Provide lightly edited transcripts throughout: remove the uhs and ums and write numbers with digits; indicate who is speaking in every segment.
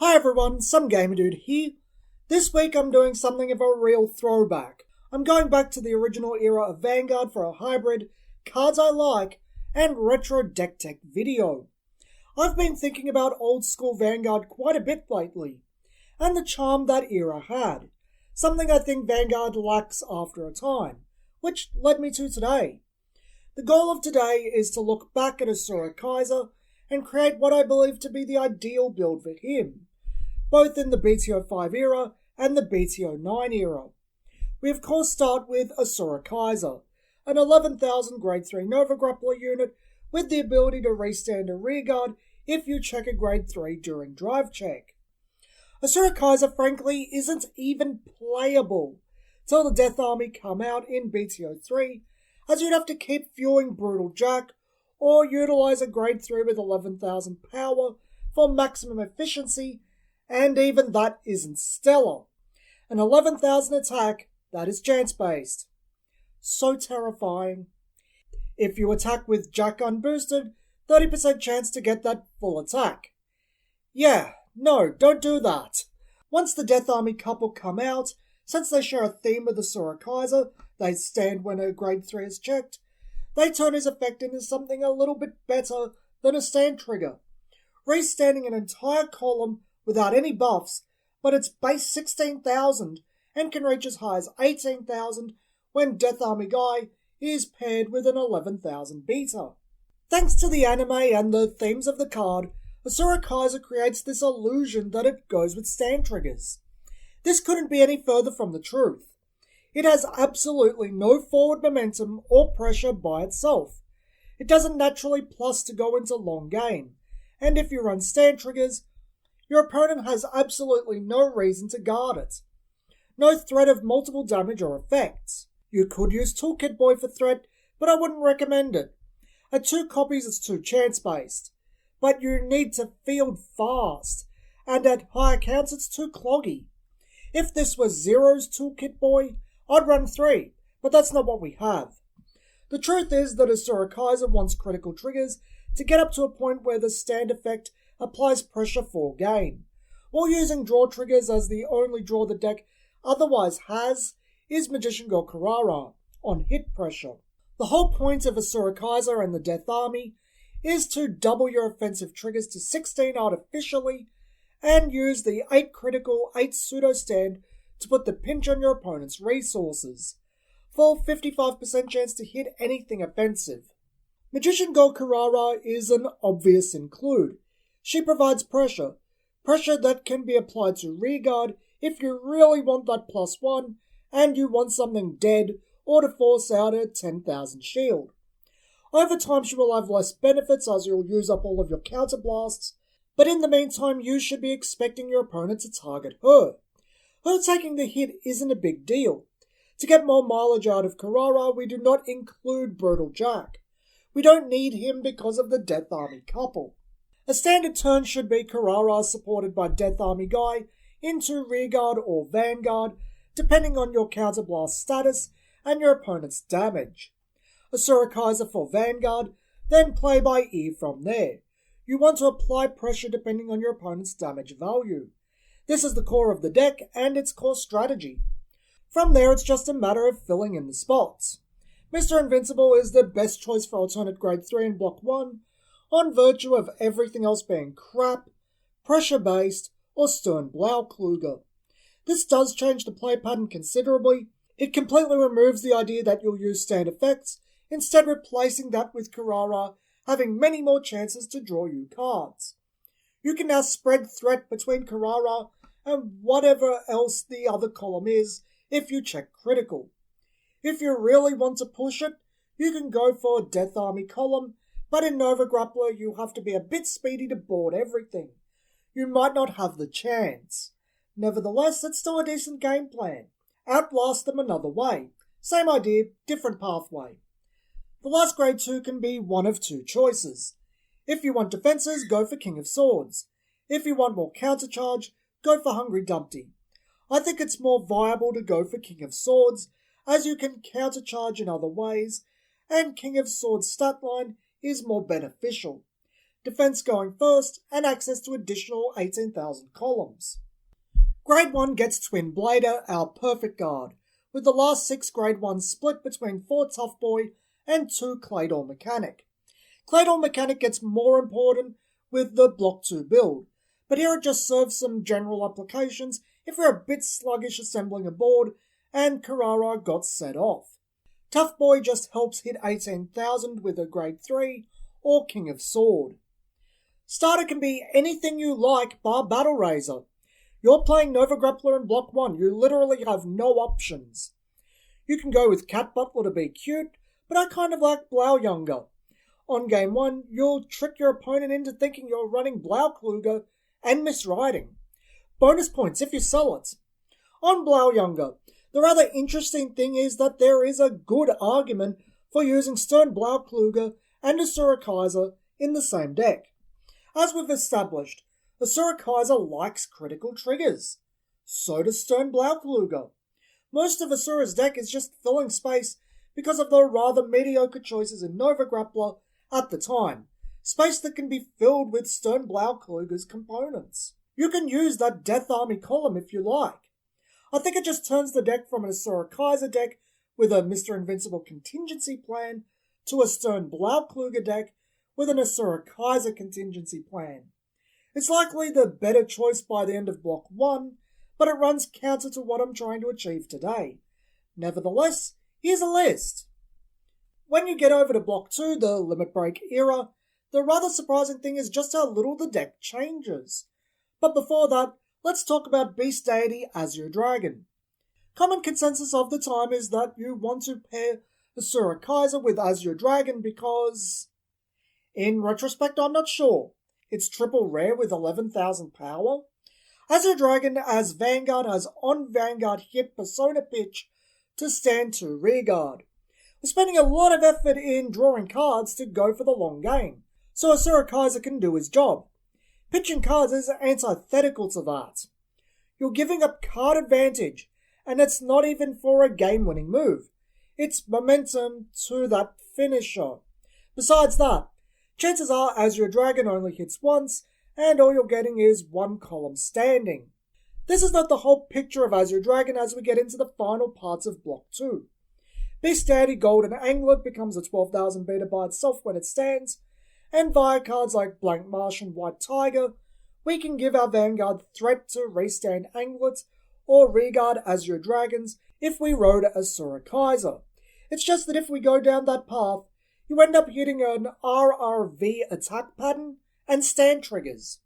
Speaker 1: Hi everyone, some gamer dude here. This week I'm doing something of a real throwback. I'm going back to the original era of Vanguard for a hybrid, cards I like, and retro deck tech video. I've been thinking about old school Vanguard quite a bit lately, and the charm that era had. Something I think Vanguard lacks after a time, which led me to today. The goal of today is to look back at Asura Kaiser and create what I believe to be the ideal build for him, both in the BTO 5 era and the BTO 9 era. We of course start with Asura Kaiser, an 11,000 grade 3 Nova Grappler unit with the ability to restand a rearguard if you check a grade 3 during drive check. Asura Kaiser frankly isn't even playable till the Death Army come out in BTO 3, as you'd have to keep fueling Brutal Jack or utilise a grade 3 with 11,000 power for maximum efficiency, and even that isn't stellar. An 11,000 attack that is chance based. So terrifying. If you attack with Jack unboosted, 30% chance to get that full attack. Yeah, no, don't do that. Once the Death Army couple come out, since they share a theme with Asura Kaiser, they stand when a grade 3 is checked, they turn his effect into something a little bit better than a stand trigger, restanding an entire column without any buffs, but it's base 16,000 and can reach as high as 18,000 when Death Army Guy is paired with an 11,000 beta. Thanks to the anime and the themes of the card, Asura Kaiser creates this illusion that it goes with stand triggers. This couldn't be any further from the truth. It has absolutely no forward momentum or pressure by itself. It doesn't naturally plus to go into long game, and if you run stand triggers, your opponent has absolutely no reason to guard it. No threat of multiple damage or effects. You could use Toolkit Boy for threat, but I wouldn't recommend it. At 2 copies it's too chance based, but you need to field fast, and at higher counts it's too cloggy. If this was Zero's Toolkit Boy, I'd run 3, but that's not what we have. The truth is that Asura Kaiser wants critical triggers to get up to a point where the stand effect applies pressure for game, while using draw triggers as the only draw the deck otherwise has is Magician Girl Karara on hit pressure. The whole point of Asura Kaiser and the Death Army is to double your offensive triggers to 16 artificially and use the 8 critical, 8 pseudo stand to put the pinch on your opponent's resources. Full 55% chance to hit anything offensive. Magician Girl Karara is an obvious include. She provides pressure that can be applied to rearguard if you really want that +1 and you want something dead or to force out a 10,000 shield. Over time she will have less benefits as you'll use up all of your counter blasts, but in the meantime you should be expecting your opponent to target her. Her taking the hit isn't a big deal. To get more mileage out of Karara, we do not include Brutal Jack. We don't need him because of the Death Army couple. A standard turn should be Karara supported by Death Army Guy into Rearguard or Vanguard, depending on your counterblast status and your opponent's damage. Asura Kaiser for Vanguard, then play by ear from there. You want to apply pressure depending on your opponent's damage value. This is the core of the deck and its core strategy. From there it's just a matter of filling in the spots. Mr. Invincible is the best choice for alternate grade 3 in block 1, on virtue of everything else being crap, pressure based, or Stern Blaukluger. This does change the play pattern considerably. It completely removes the idea that you'll use stand effects, instead replacing that with Karara having many more chances to draw you cards. You can now spread threat between Karara and whatever else the other column is if you check critical. If you really want to push it, you can go for a Death Army column, but in Nova Grappler you have to be a bit speedy to board everything. You might not have the chance. Nevertheless, it's still a decent game plan. Outlast them another way. Same idea, different pathway. The last grade 2 can be one of 2 choices. If you want defenses, go for King of Swords. If you want more countercharge, go for Hungry Dumpty. I think it's more viable to go for King of Swords, as you can countercharge in other ways, and King of Swords stat line is more beneficial. defense going first, and access to additional 18,000 columns. Grade 1 gets Twin Blader, our perfect guard, with the last 6 Grade 1s split between 4 Tough Boy and 2 Claydor Mechanic. Claydor Mechanic gets more important with the Block 2 build, but here it just serves some general applications if we're a bit sluggish assembling a board and Carrara got set off. Tough Boy just helps hit 18,000 with a Grade 3 or King of Sword. Starter can be anything you like bar Battle Razor. You're playing Nova Grappler in Block 1, you literally have no options. You can go with Cat Butler to be cute, but I kind of like Blau Younger. On Game 1, you'll trick your opponent into thinking you're running Blaukluger and misriding. Bonus points if you sell it. On Blau Younger, the rather interesting thing is that there is a good argument for using Stern Blaukluger and Asura Kaiser in the same deck. As we've established, Asura Kaiser likes critical triggers. So does Stern Blaukluger. Most of Asura's deck is just filling space because of the rather mediocre choices in Nova Grappler at the time, space that can be filled with Stern Blaukluger's components. You can use that Death Army column if you like. I think it just turns the deck from an Asura Kaiser deck with a Mr. Invincible contingency plan to a Stern Blaukluger deck with an Asura Kaiser contingency plan. It's likely the better choice by the end of Block 1, but it runs counter to what I'm trying to achieve today. Nevertheless, here's a list. When you get over to Block 2, the Limit Break era, the rather surprising thing is just how little the deck changes. But before that, let's talk about Beast Deity Azure Dragon. Common consensus of the time is that you want to pair Asura Kaiser with Azure Dragon because... in retrospect, I'm not sure. It's triple rare with 11,000 power. Azure Dragon as Vanguard has on Vanguard hit Persona Pitch to stand to rearguard. We're spending a lot of effort in drawing cards to go for the long game, so Asura Kaiser can do his job. Pitching cards is antithetical to that. You're giving up card advantage, and it's not even for a game-winning move. It's momentum to that finisher. Besides that, chances are Azure Dragon only hits once, and all you're getting is one column standing. This is not the whole picture of Azure Dragon as we get into the final parts of Block 2. Beast Deity Golden Anglet becomes a 12,000 beta by itself when it stands, and via cards like Blank Marsh and White Tiger, we can give our Vanguard threat to restand Anglet or reguard Azure Dragons if we rode Asura Kaiser. It's just that if we go down that path, you end up hitting an RRV attack pattern and stand triggers.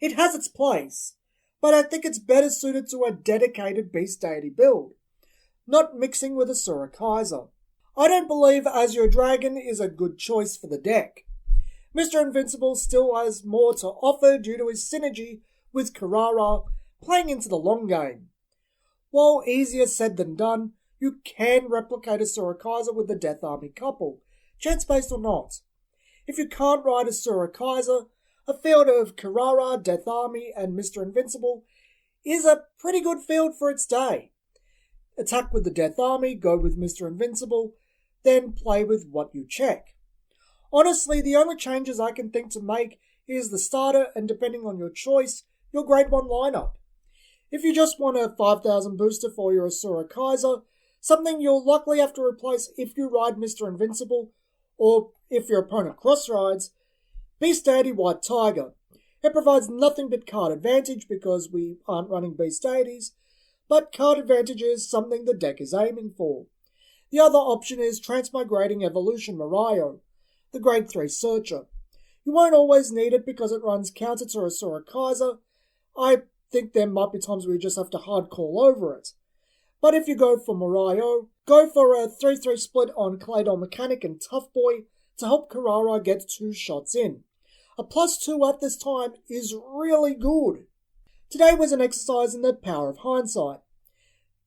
Speaker 1: It has its place, but I think it's better suited to a dedicated Beast Deity build, not mixing with Asura Kaiser. I don't believe Azure Dragon is a good choice for the deck. Mr. Invincible still has more to offer due to his synergy with Carrara playing into the long game. While easier said than done, you can replicate Asura Kaiser with the Death Army couple, chance-based or not. If you can't ride Asura Kaiser, a field of Carrara, Death Army, and Mr. Invincible is a pretty good field for its day. Attack with the Death Army, go with Mr. Invincible, then play with what you check. Honestly, the only changes I can think to make is the starter and, depending on your choice, your Grade 1 lineup. If you just want a 5,000 booster for your Asura Kaiser, something you'll likely have to replace if you ride Mr. Invincible, or if your opponent cross-rides, Beast Deity White Tiger. It provides nothing but card advantage because we aren't running Beast Deities, but card advantage is something the deck is aiming for. The other option is Transmigrating Evolution Mario, the Grade 3 Searcher. You won't always need it because it runs counter to Asura Kaiser. I think there might be times where you just have to hard call over it. But if you go for Mario, go for a 3-3 split on Claydor Mechanic and Tough Boy to help Carrara get 2 shots in. A +2 at this time is really good. Today was an exercise in the power of hindsight,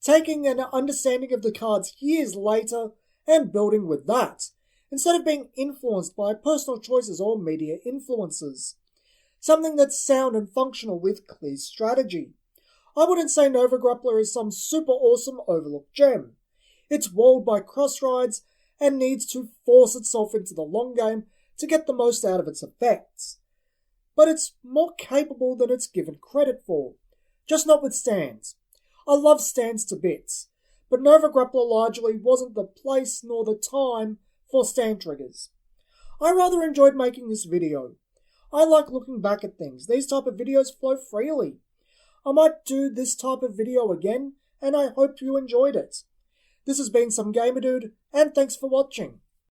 Speaker 1: taking an understanding of the cards years later and building with that, instead of being influenced by personal choices or media influences. Something that's sound and functional with clear strategy. I wouldn't say Nova Grappler is some super awesome overlooked gem. It's walled by cross rides and needs to force itself into the long game to get the most out of its effects. But it's more capable than it's given credit for, just not with stands. I love stands to bits, but Nova Grappler largely wasn't the place nor the time for stand triggers. I rather enjoyed making this video. I like looking back at things. These type of videos flow freely. I might do this type of video again, and I hope you enjoyed it. This has been Some Gamer Dude, and thanks for watching.